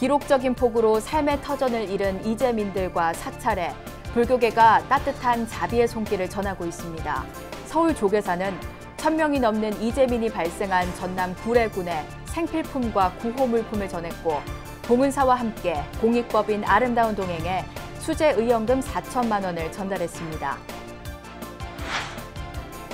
기록적인 폭우로 삶의 터전을 잃은 이재민들과 사찰에 불교계가 따뜻한 자비의 손길을 전하고 있습니다. 서울 조계사는 1000명이 넘는 이재민이 발생한 전남 구례군에 생필품과 구호물품을 전했고 봉은사와 함께 공익법인 아름다운 동행에 수재의연금 4천만 원을 전달했습니다.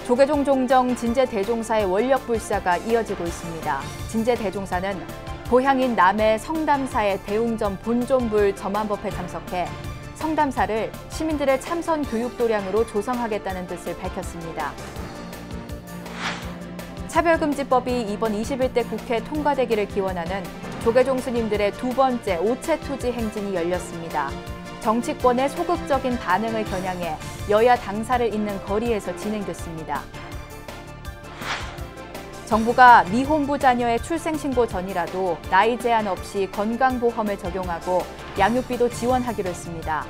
조계종 종정 진제대종사의 원력불사가 이어지고 있습니다. 진제대종사는 고향인 남해 성담사의 대웅전 본존불 점안법회 참석해 성담사를 시민들의 참선 교육 도량으로 조성하겠다는 뜻을 밝혔습니다. 차별금지법이 이번 21대 국회 통과되기를 기원하는 조계종 스님들의 두 번째 오체투지 행진이 열렸습니다. 정치권의 소극적인 반응을 겨냥해 여야 당사를 잇는 거리에서 진행됐습니다. 정부가 미혼부 자녀의 출생신고 전이라도 나이 제한 없이 건강보험을 적용하고 양육비도 지원하기로 했습니다.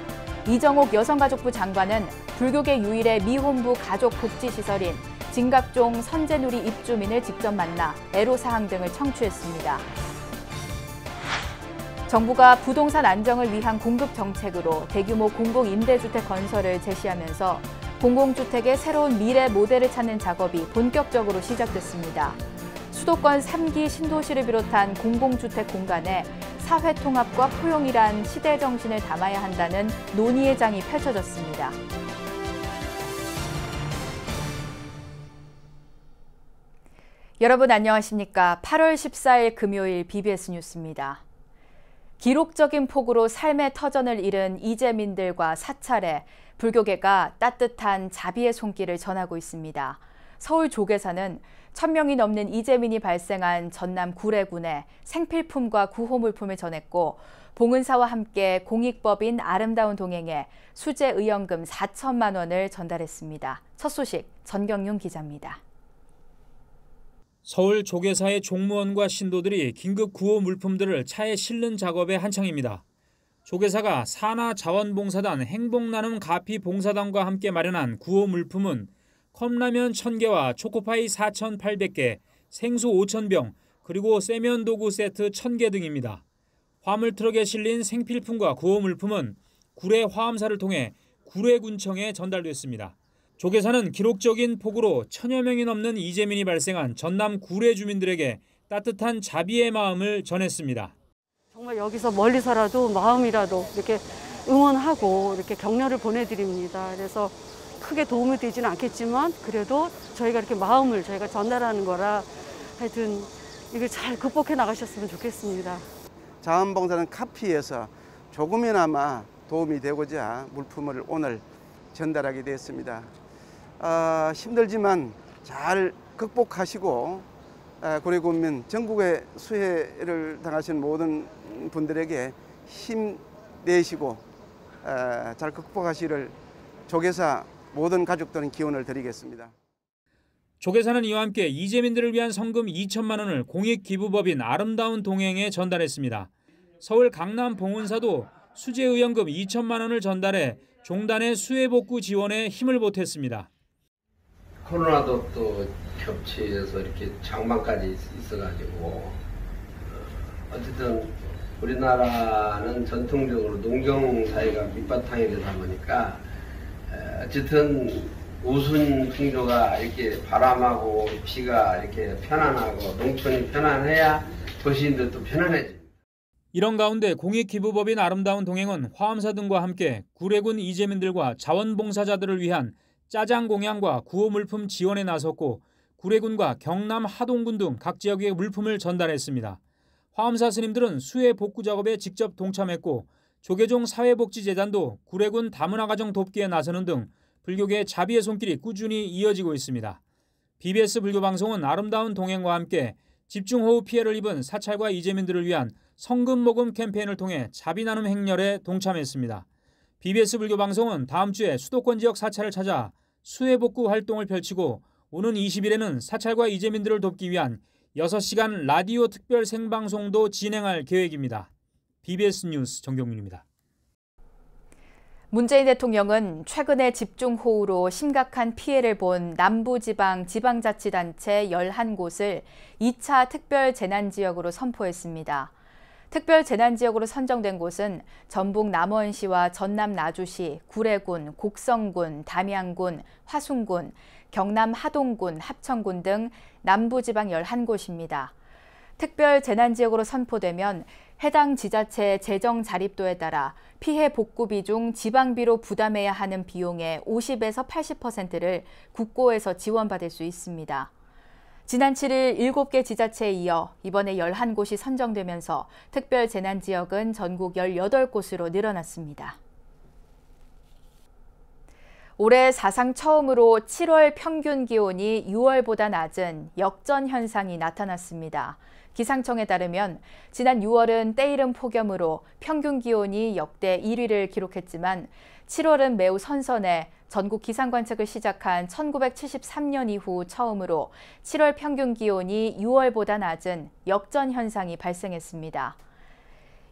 이정옥 여성가족부 장관은 불교계 유일의 미혼부 가족복지시설인 진각종 선제누리 입주민을 직접 만나 애로사항 등을 청취했습니다. 정부가 부동산 안정을 위한 공급 정책으로 대규모 공공임대주택 건설을 제시하면서 공공주택의 새로운 미래 모델을 찾는 작업이 본격적으로 시작됐습니다. 수도권 3기 신도시를 비롯한 공공주택 공간에 사회통합과 포용이란 시대 정신을 담아야 한다는 논의의 장이 펼쳐졌습니다. 여러분 안녕하십니까? 8월 14일 금요일 BBS 뉴스입니다. 기록적인 폭우로 삶의 터전을 잃은 이재민들과 사찰에 불교계가 따뜻한 자비의 손길을 전하고 있습니다. 서울 조계사는 1000명이 넘는 이재민이 발생한 전남 구례군에 생필품과 구호물품을 전했고 봉은사와 함께 공익법인 아름다운 동행에 수재의연금 4천만 원을 전달했습니다. 첫 소식 전경윤 기자입니다. 서울 조계사의 종무원과 신도들이 긴급 구호 물품들을 차에 실는 작업에 한창입니다. 조계사가 산하자원봉사단 행복나눔 가피봉사단과 함께 마련한 구호 물품은 컵라면 1000개와 초코파이 4,800개, 생수 5,000병, 그리고 세면 도구 세트 1000개 등입니다. 화물트럭에 실린 생필품과 구호 물품은 구례 화엄사를 통해 구례군청에 전달됐습니다. 조계사는 기록적인 폭우로 1000여 명이 넘는 이재민이 발생한 전남 구례 주민들에게 따뜻한 자비의 마음을 전했습니다. 정말 여기서 멀리서라도 마음이라도 이렇게 응원하고 이렇게 격려를 보내드립니다. 그래서 크게 도움이 되지는 않겠지만 그래도 저희가 이렇게 마음을 저희가 전달하는 거라 하여튼 이걸 잘 극복해 나가셨으면 좋겠습니다. 자원봉사는 카피에서 조금이나마 도움이 되고자 물품을 오늘 전달하게 됐습니다. 힘들지만 잘 극복하시고 구례군민 전국의 수해를 당하신 모든 분들에게 힘내시고 잘 극복하시기를 조계사 모든 가족들은 기원을 드리겠습니다. 조계사는 이와 함께 이재민들을 위한 성금 2천만 원을 공익기부법인 아름다운 동행에 전달했습니다. 서울 강남 봉은사도 수재의연금 2천만 원을 전달해 종단의 수해복구 지원에 힘을 보탰습니다. 코로나도 또 겹치해서 이렇게 장마까지 있어가지고 어쨌든 우리나라는 전통적으로 농경사회가 밑바탕이 되다 보니까 어쨌든 우순 풍조가 이렇게 바람하고 비가 이렇게 편안하고 농촌이 편안해야 도시인들도 편안해집니다. 이런 가운데 공익기부법인 아름다운 동행은 화엄사 등과 함께 구례군 이재민들과 자원봉사자들을 위한 짜장 공양과 구호 물품 지원에 나섰고 구례군과 경남 하동군 등 각 지역에 물품을 전달했습니다. 화엄사 스님들은 수해 복구 작업에 직접 동참했고 조계종 사회복지재단도 구례군 다문화 가정 돕기에 나서는 등 불교계의 자비의 손길이 꾸준히 이어지고 있습니다. BBS 불교방송은 아름다운 동행과 함께 집중호우 피해를 입은 사찰과 이재민들을 위한 성금 모금 캠페인을 통해 자비 나눔 행렬에 동참했습니다. BBS 불교방송은 다음 주에 수도권 지역 사찰을 찾아 수해 복구 활동을 펼치고 오는 20일에는 사찰과 이재민들을 돕기 위한 6시간 라디오 특별 생방송도 진행할 계획입니다. BBS 뉴스 정경윤입니다. 문재인 대통령은 최근에 집중호우로 심각한 피해를 본 남부지방 지방자치단체 11곳을 2차 특별재난지역으로 선포했습니다. 특별재난지역으로 선정된 곳은 전북 남원시와 전남 나주시, 구례군, 곡성군, 담양군, 화순군, 경남 하동군, 합천군 등 남부지방 11곳입니다. 특별재난지역으로 선포되면 해당 지자체의 재정 자립도에 따라 피해 복구비 중 지방비로 부담해야 하는 비용의 50에서 80%를 국고에서 지원받을 수 있습니다. 지난 7일 7개 지자체에 이어 이번에 11곳이 선정되면서 특별재난지역은 전국 18곳으로 늘어났습니다. 올해 사상 처음으로 7월 평균 기온이 6월보다 낮은 역전 현상이 나타났습니다. 기상청에 따르면 지난 6월은 때이른 폭염으로 평균 기온이 역대 1위를 기록했지만 7월은 매우 선선해 전국 기상관측을 시작한 1973년 이후 처음으로 7월 평균 기온이 6월보다 낮은 역전 현상이 발생했습니다.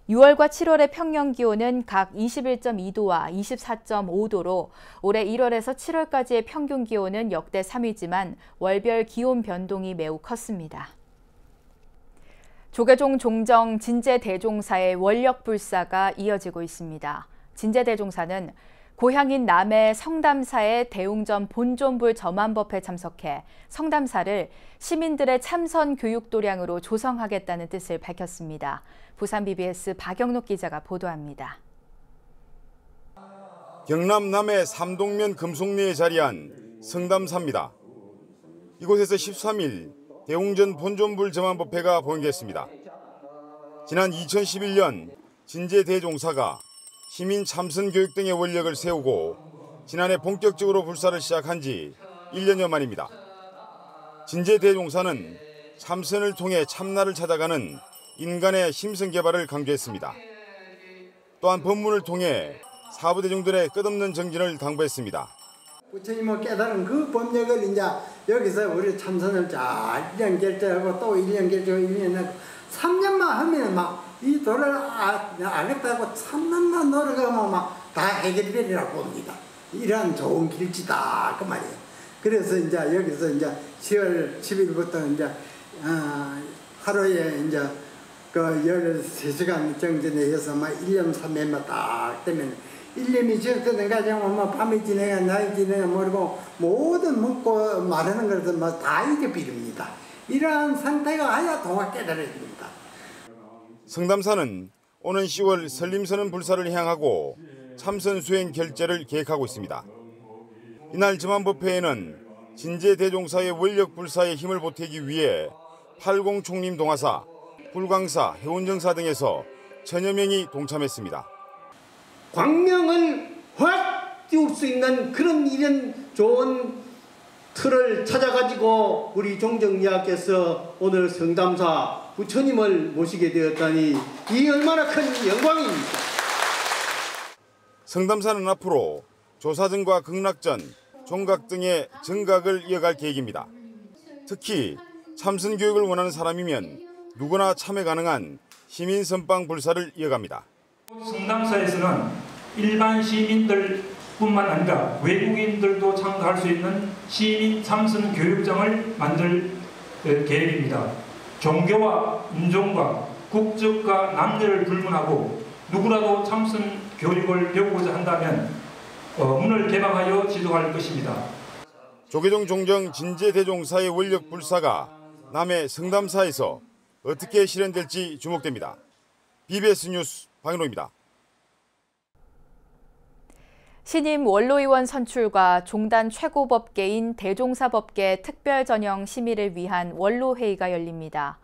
6월과 7월의 평년 기온은 각 21.2도와 24.5도로 올해 1월에서 7월까지의 평균 기온은 역대 3위지만 월별 기온 변동이 매우 컸습니다. 조계종 종정 진제대종사의 원력불사가 이어지고 있습니다. 진제대종사는 고향인 남해 성담사의 대웅전 본존불 점안법회에 참석해 성담사를 시민들의 참선 교육 도량으로 조성하겠다는 뜻을 밝혔습니다. 부산 BBS 박영록 기자가 보도합니다. 경남 남해 삼동면 금속리에 자리한 성담사입니다. 이곳에서 13일 대웅전 본존불 점안법회가 본격했습니다. 지난 2011년 진제대종사가 시민 참선 교육 등의 원력을 세우고 지난해 본격적으로 불사를 시작한 지 1년여 만입니다. 진제대종사는 참선을 통해 참나를 찾아가는 인간의 심성 개발을 강조했습니다. 또한 법문을 통해 사부대중들의 끝없는 정진을 당부했습니다. 부처님을 깨달은 그 법력을 이제 여기서 우리 참선을 잘 1년 결제하고 또 1년 결제하고 1년 3년만 하면 막 이 도를 알겠다고 3년만 노력하면 막 다 해결되리라고 봅니다. 이런 좋은 길지다 그 말이에요. 그래서 이제 여기서 이제 10월 10일부터 이제 하루에 이제 그 13시간 정진에 의해서 막 1년 3년만 딱 되면 1년이 지었거든 가지고 뭐 밤이 지내가 날이 지내가 모르고 모든 묻고 말하는 것은 뭐 다 잊어버립니다. 이러한 상태가 아야 동화 깨달아집니다. 성담사는 오는 10월 설림선언 불사를 향하고 참선 수행 결제를 계획하고 있습니다. 이날 점안법회에는 진제대종사의 원력 불사에 힘을 보태기 위해 팔공총림 동화사, 불광사, 해운정사 등에서 천여 명이 동참했습니다. 광명을 확 띄울 수 있는 그런 이런 좋은 틀을 찾아가지고 우리 종정리학께서 오늘 성담사 부처님을 모시게 되었다니 이 얼마나 큰 영광입니다. 성담사는 앞으로 조사전과 극락전, 종각 등의 정각을 이어갈 계획입니다. 특히 참선 교육을 원하는 사람이면 누구나 참여 가능한 시민 선방 불사를 이어갑니다. 성담사에서는 일반 시민들뿐만 아니라 외국인들도 참가할 수 있는 시민 참선 교육장을 만들 계획입니다. 종교와 인종과 국적과 남녀를 불문하고 누구라도 참선 교육을 배우고자 한다면 문을 개방하여 지도할 것입니다. 조계종 종정 진제대종사의 원력 불사가 남해 성담사에서 어떻게 실현될지 주목됩니다. BBS 뉴스 박인호입니다. 신임 원로의원 선출과 종단 최고법계인 대종사법계 특별전형 심의를 위한 원로회의가 열립니다.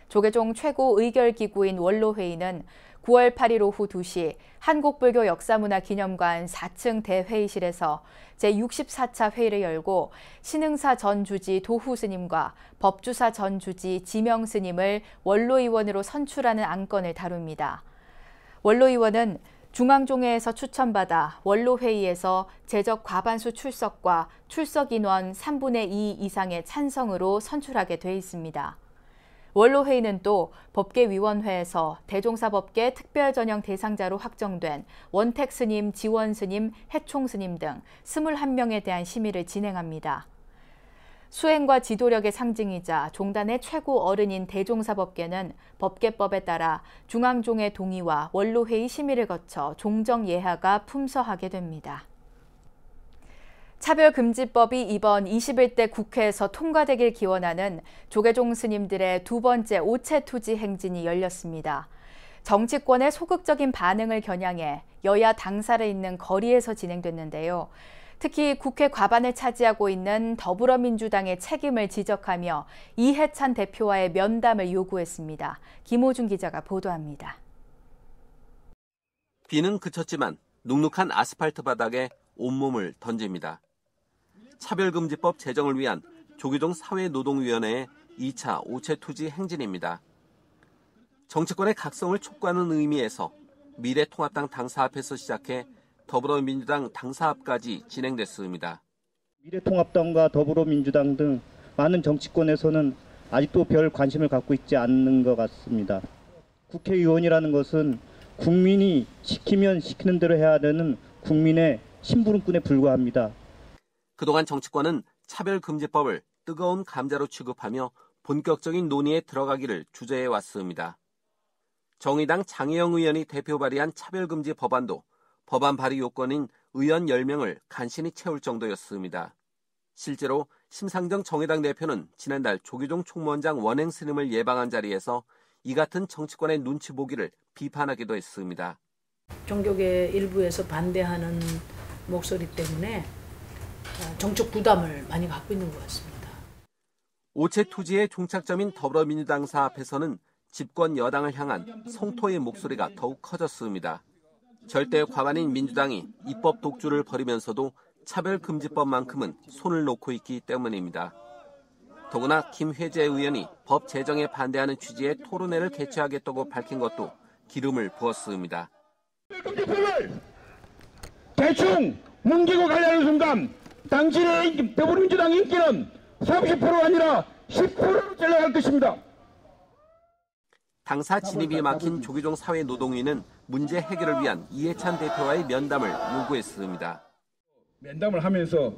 조계종 최고의결기구인 원로회의는 9월 8일 오후 2시 한국불교역사문화기념관 4층 대회의실에서 제64차 회의를 열고 신흥사 전 주지 도후 스님과 법주사 전 주지 지명 스님을 원로의원으로 선출하는 안건을 다룹니다. 원로의원은 중앙종회에서 추천받아 원로회의에서 제적 과반수 출석과 출석 인원 3분의 2 이상의 찬성으로 선출하게 돼 있습니다. 원로회의는 또 법계위원회에서 대종사법계 특별전형 대상자로 확정된 원택 스님, 지원 스님, 해총 스님 등 21명에 대한 심의를 진행합니다. 수행과 지도력의 상징이자 종단의 최고 어른인 대종사법계는 법계법에 따라 중앙종의 동의와 원로회의 심의를 거쳐 종정예하가 품서하게 됩니다. 차별금지법이 이번 21대 국회에서 통과되길 기원하는 조계종 스님들의 두 번째 오체투지 행진이 열렸습니다. 정치권의 소극적인 반응을 겨냥해 여야 당사를 잇는 거리에서 진행됐는데요. 특히 국회 과반을 차지하고 있는 더불어민주당의 책임을 지적하며 이해찬 대표와의 면담을 요구했습니다. 김호준 기자가 보도합니다. 비는 그쳤지만 눅눅한 아스팔트 바닥에 온몸을 던집니다. 차별금지법 제정을 위한 조계종 사회노동위원회의 2차 오체투지 행진입니다. 정치권의 각성을 촉구하는 의미에서 미래통합당 당사 앞에서 시작해 더불어민주당 당사 앞까지 진행됐습니다. 미래통합당과 더불어민주당 등 많은 정치권에서는 아직도 별 관심을 갖고 있지 않는 것 같습니다. 국회의원이라는 것은 국민이 시키면 시키는 대로 해야 되는 국민의 심부름꾼에 불과합니다. 그동안 정치권은 차별금지법을 뜨거운 감자로 취급하며 본격적인 논의에 들어가기를 주저해 왔습니다. 정의당 장혜영 의원이 대표 발의한 차별금지 법안도 법안 발의 요건인 의원 10명을 간신히 채울 정도였습니다. 실제로 심상정 정의당 대표는 지난달 조계종 총무원장 원행 스님을 예방한 자리에서 이 같은 정치권의 눈치 보기를 비판하기도 했습니다. 종교계 일부에서 반대하는 목소리 때문에 정책 부담을 많이 갖고 있는 것 같습니다. 오체투지의 종착점인 더불어민주당사 앞에서는 집권 여당을 향한 성토의 목소리가 더욱 커졌습니다. 절대 과반인 민주당이 입법 독주를 벌이면서도 차별금지법만큼은 손을 놓고 있기 때문입니다. 더구나 김회재 의원이 법 제정에 반대하는 취지의 토론회를 개최하겠다고 밝힌 것도 기름을 부었습니다. 차별금지법을 대충 뭉개고 가려는 순간 당신의 더불어민주당 인기는 30%가 아니라 10%로 잘라갈 것입니다. 당사 진입이 막힌 조계종 사회노동위는 문제 해결을 위한 이해찬 대표와의 면담을 요구했습니다. 면담을 하면서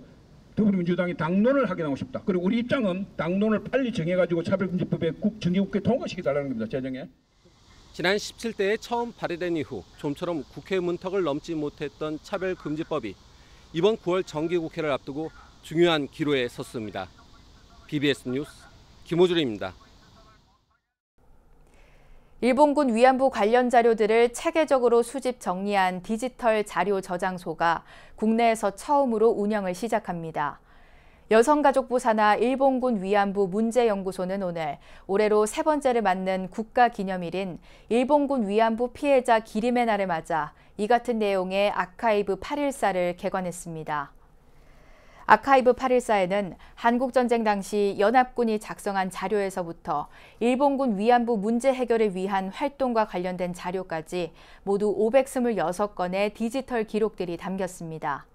더불어민주당이 당론을 확인하고 싶다. 그리고 우리 입장은 당론을 빨리 정해가지고 차별금지법에 정기국회 통과시켜달라는 겁니다. 제정에. 지난 17대에 처음 발의된 이후 좀처럼 국회 문턱을 넘지 못했던 차별금지법이 이번 9월 정기국회를 앞두고 중요한 기로에 섰습니다. BBS 뉴스 김호준입니다. 일본군 위안부 관련 자료들을 체계적으로 수집 정리한 디지털 자료 저장소가 국내에서 처음으로 운영을 시작합니다. 여성가족부 산하 일본군 위안부 문제연구소는 오늘 올해로 세 번째를 맞는 국가기념일인 일본군 위안부 피해자 기림의 날을 맞아 이 같은 내용의 아카이브 814를 개관했습니다. 아카이브 814에는 한국전쟁 당시 연합군이 작성한 자료에서부터 일본군 위안부 문제 해결을 위한 활동과 관련된 자료까지 모두 526건의 디지털 기록들이 담겼습니다.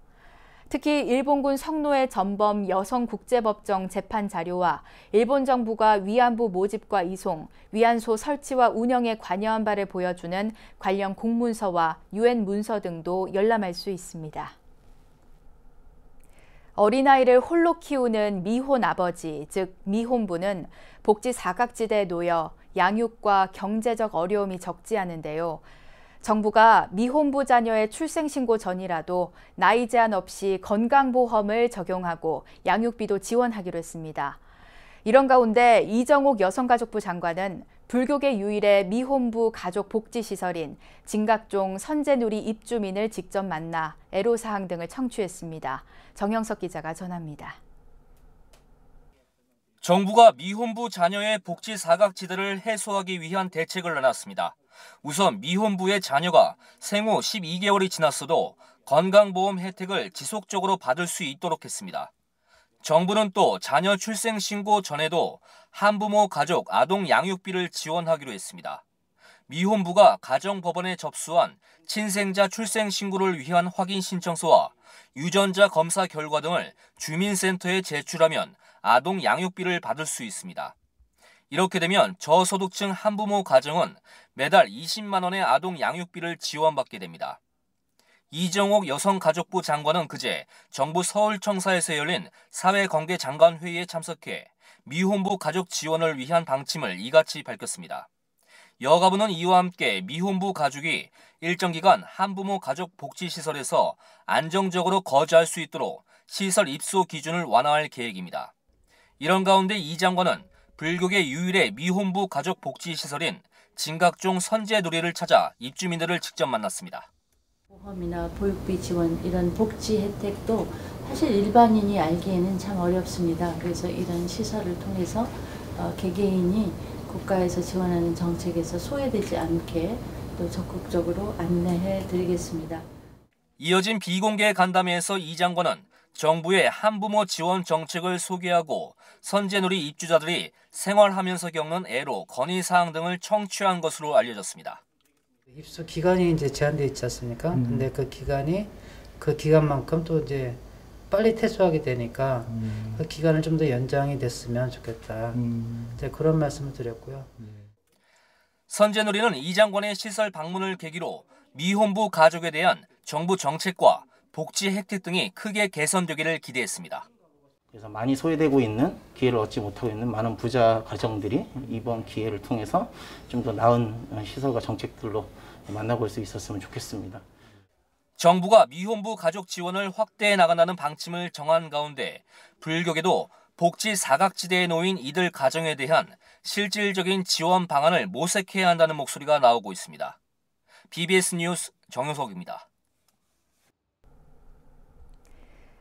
특히 일본군 성노예 전범 여성국제법정 재판 자료와 일본 정부가 위안부 모집과 이송, 위안소 설치와 운영에 관여한 바를 보여주는 관련 공문서와 유엔 문서 등도 열람할 수 있습니다. 어린아이를 홀로 키우는 미혼 아버지, 즉 미혼부는 복지 사각지대에 놓여 양육과 경제적 어려움이 적지 않은데요. 정부가 미혼부 자녀의 출생신고 전이라도 나이 제한 없이 건강보험을 적용하고 양육비도 지원하기로 했습니다. 이런 가운데 이정옥 여성가족부 장관은 불교계 유일의 미혼부 가족 복지시설인 진각종 선제누리 입주민을 직접 만나 애로사항 등을 청취했습니다. 정영석 기자가 전합니다. 정부가 미혼부 자녀의 복지 사각지대를 해소하기 위한 대책을 내놨습니다. 우선 미혼부의 자녀가 생후 12개월이 지났어도 건강보험 혜택을 지속적으로 받을 수 있도록 했습니다. 정부는 또 자녀 출생 신고 전에도 한부모 가족 아동 양육비를 지원하기로 했습니다. 미혼부가 가정법원에 접수한 친생자 출생 신고를 위한 확인 신청서와 유전자 검사 결과 등을 주민센터에 제출하면 아동 양육비를 받을 수 있습니다. 이렇게 되면 저소득층 한부모 가정은 매달 20만 원의 아동 양육비를 지원받게 됩니다. 이정옥 여성가족부 장관은 그제 정부 서울청사에서 열린 사회관계장관회의에 참석해 미혼부 가족 지원을 위한 방침을 이같이 밝혔습니다. 여가부는 이와 함께 미혼부 가족이 일정 기간 한부모 가족 복지시설에서 안정적으로 거주할 수 있도록 시설 입소 기준을 완화할 계획입니다. 이런 가운데 이 장관은 불교계 유일의 미혼부 가족 복지시설인 진각종 선제누리를 찾아 입주민들을 직접 만났습니다. 보험이나 보육비 지원 이런 복지 혜택도 사실 일반인이 알기에는 참 어렵습니다. 그래서 이런 시설을 통해서 개개인이 국가에서 지원하는 정책에서 소외되지 않게 또 적극적으로 안내해 드리겠습니다. 이어진 비공개 간담회에서 이 장관은 정부의 한부모 지원 정책을 소개하고 선제누리 입주자들이 생활하면서 겪는 애로 건의사항 등을 청취한 것으로 알려졌습니다. 입소 기간이 이제 제한되어 있지 않습니까? 근데 그 기간만큼 또 이제 빨리 퇴소하게 되니까 그 기간을 좀 더 연장이 됐으면 좋겠다. 이제 그런 말씀을 드렸고요. 선제누리는 이 장관의 시설 방문을 계기로 미혼부 가족에 대한 정부 정책과 복지 혜택 등이 크게 개선되기를 기대했습니다. 그래서 많이 소외되고 있는 기회를 얻지 못하고 있는 많은 부자 가정들이 이번 기회를 통해서 좀 더 나은 시설과 정책들로 만나볼 수 있었으면 좋겠습니다. 정부가 미혼부 가족 지원을 확대해 나간다는 방침을 정한 가운데 불교계도 복지 사각지대에 놓인 이들 가정에 대한 실질적인 지원 방안을 모색해야 한다는 목소리가 나오고 있습니다. BBS 뉴스 정효석입니다.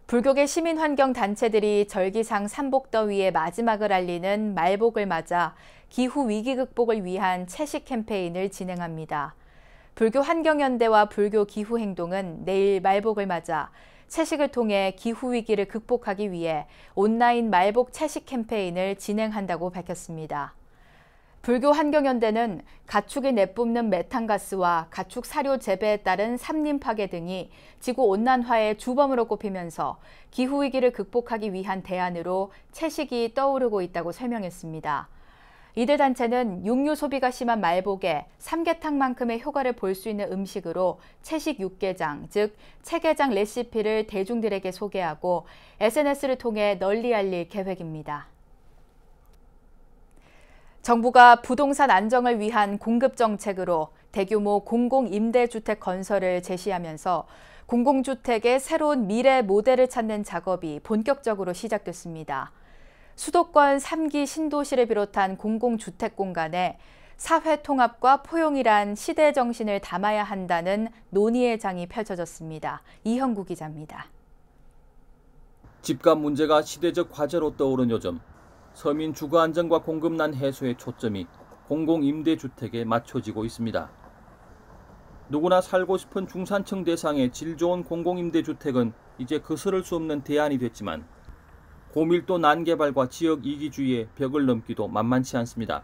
불교계 시민환경단체들이 절기상 삼복더위의 마지막을 알리는 말복을 맞아 기후위기 극복을 위한 채식 캠페인을 진행합니다. 불교 환경연대와 불교 기후행동은 내일 말복을 맞아 채식을 통해 기후위기를 극복하기 위해 온라인 말복 채식 캠페인을 진행한다고 밝혔습니다. 불교 환경연대는 가축이 내뿜는 메탄가스와 가축 사료 재배에 따른 산림 파괴 등이 지구온난화의 주범으로 꼽히면서 기후위기를 극복하기 위한 대안으로 채식이 떠오르고 있다고 설명했습니다. 이들 단체는 육류 소비가 심한 말복에 삼계탕만큼의 효과를 볼 수 있는 음식으로 채식 육개장, 즉 채개장 레시피를 대중들에게 소개하고 SNS를 통해 널리 알릴 계획입니다. 정부가 부동산 안정을 위한 공급 정책으로 대규모 공공임대주택 건설을 제시하면서 공공주택의 새로운 미래 모델을 찾는 작업이 본격적으로 시작됐습니다. 수도권 3기 신도시를 비롯한 공공주택 공간에 사회 통합과 포용이란 시대 정신을 담아야 한다는 논의의 장이 펼쳐졌습니다. 이형구 기자입니다. 집값 문제가 시대적 과제로 떠오른 요즘 서민 주거 안정과 공급난 해소의 초점이 공공임대주택에 맞춰지고 있습니다. 누구나 살고 싶은 중산층 대상의 질 좋은 공공임대주택은 이제 거스를 수 없는 대안이 됐지만 고밀도 난개발과 지역 이기주의의 벽을 넘기도 만만치 않습니다.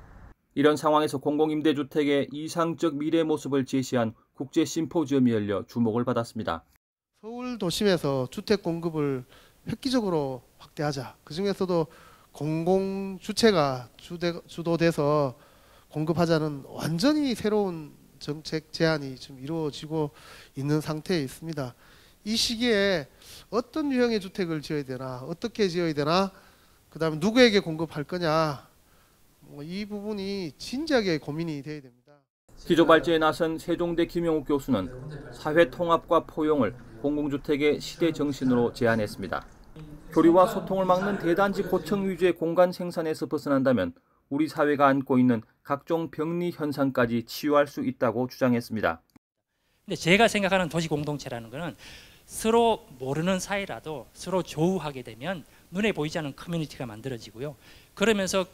이런 상황에서 공공임대주택의 이상적 미래 모습을 제시한 국제 심포지엄이 열려 주목을 받았습니다. 서울 도심에서 주택 공급을 획기적으로 확대하자. 그중에서도 공공주체가 주도돼서 공급하자는 완전히 새로운 정책 제안이 지금 이루어지고 있는 상태에 있습니다. 이 시기에 어떤 유형의 주택을 지어야 되나, 어떻게 지어야 되나, 그다음에 누구에게 공급할 거냐, 이 부분이 진지하게 고민이 돼야 됩니다. 기조발제에 나선 세종대 김영욱 교수는 사회 통합과 포용을 공공주택의 시대 정신으로 제안했습니다. 교류와 소통을 막는 대단지 고층 위주의 공간 생산에서 벗어난다면 우리 사회가 안고 있는 각종 병리 현상까지 치유할 수 있다고 주장했습니다. 근데 제가 생각하는 도시 공동체라는 것은 서로 모르는 사이라도 서로 조우하게 되면 눈에 보이지 않는 커뮤니티가 만들어지고요. 그러면서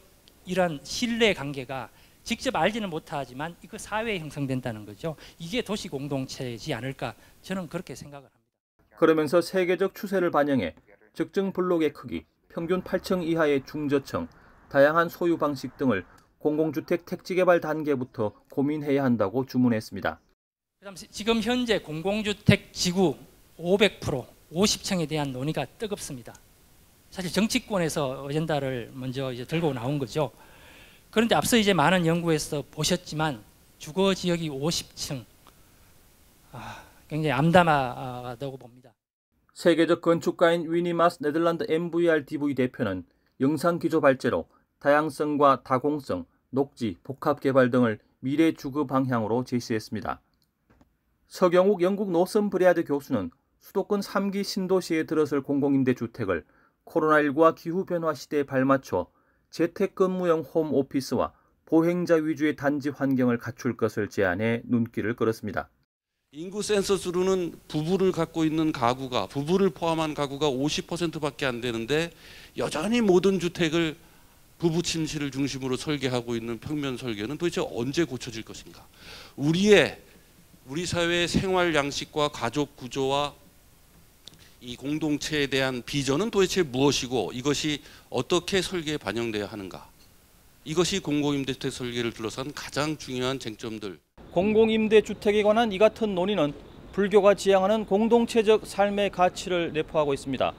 이런 신뢰 관계가 직접 알지는 못하지만 그 사회에 형성된다는 거죠. 이게 도시 공동체이지 않을까 저는 그렇게 생각을 합니다. 그러면서 세계적 추세를 반영해 적정 블록의 크기, 평균 8층 이하의 중저층, 다양한 소유 방식 등을 공공주택 택지 개발 단계부터 고민해야 한다고 주문했습니다. 지금 현재 공공주택 지구 500%, 50층에 대한 논의가 뜨겁습니다. 사실 정치권에서 어젠다를 먼저 이제 들고 나온 거죠. 그런데 앞서 이제 많은 연구에서 보셨지만 주거 지역이 50층, 굉장히 암담하다고 봅니다. 세계적 건축가인 위니마스 네덜란드 MVRDV 대표는 영상 기조 발제로 다양성과 다공성, 녹지, 복합 개발 등을 미래 주거 방향으로 제시했습니다. 서경욱 영국 노선브레아드 교수는 수도권 3기 신도시에 들어설 공공임대주택을 코로나19와 기후변화 시대에 발맞춰 재택근무형 홈오피스와 보행자 위주의 단지 환경을 갖출 것을 제안해 눈길을 끌었습니다. 인구 센서스로는 부부를 갖고 있는 가구가, 부부를 포함한 가구가 50%밖에 안 되는데 여전히 모든 주택을 부부 침실을 중심으로 설계하고 있는 평면 설계는 도대체 언제 고쳐질 것인가? 우리 사회의 생활 양식과 가족 구조와 이 공동체에 대한 비전은 도대체 무엇이고 이것이 어떻게 설계에 반영돼야 하는가? 이것이 공공임대주택 설계를 둘러싼 가장 중요한 쟁점들. 공공임대주택에 관한 이 같은 논의는 불교가 지향하는 공동체적 삶의 가치를 내포하고 있습니다.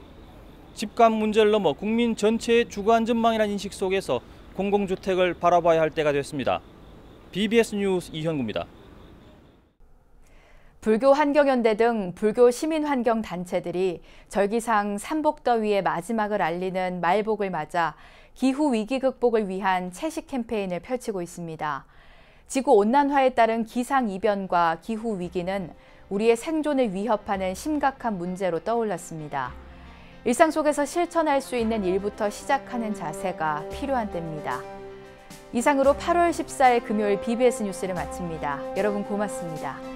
집값 문제를 넘어 국민 전체의 주거 안전망이라는 인식 속에서 공공주택을 바라봐야 할 때가 됐습니다. BBS 뉴스 이현구입니다. 불교 환경연대 등 불교 시민환경단체들이 절기상 삼복더위의 마지막을 알리는 말복을 맞아 기후위기 극복을 위한 채식 캠페인을 펼치고 있습니다. 지구온난화에 따른 기상이변과 기후위기는 우리의 생존을 위협하는 심각한 문제로 떠올랐습니다. 일상 속에서 실천할 수 있는 일부터 시작하는 자세가 필요한 때입니다. 이상으로 8월 14일 금요일 BBS 뉴스를 마칩니다. 여러분 고맙습니다.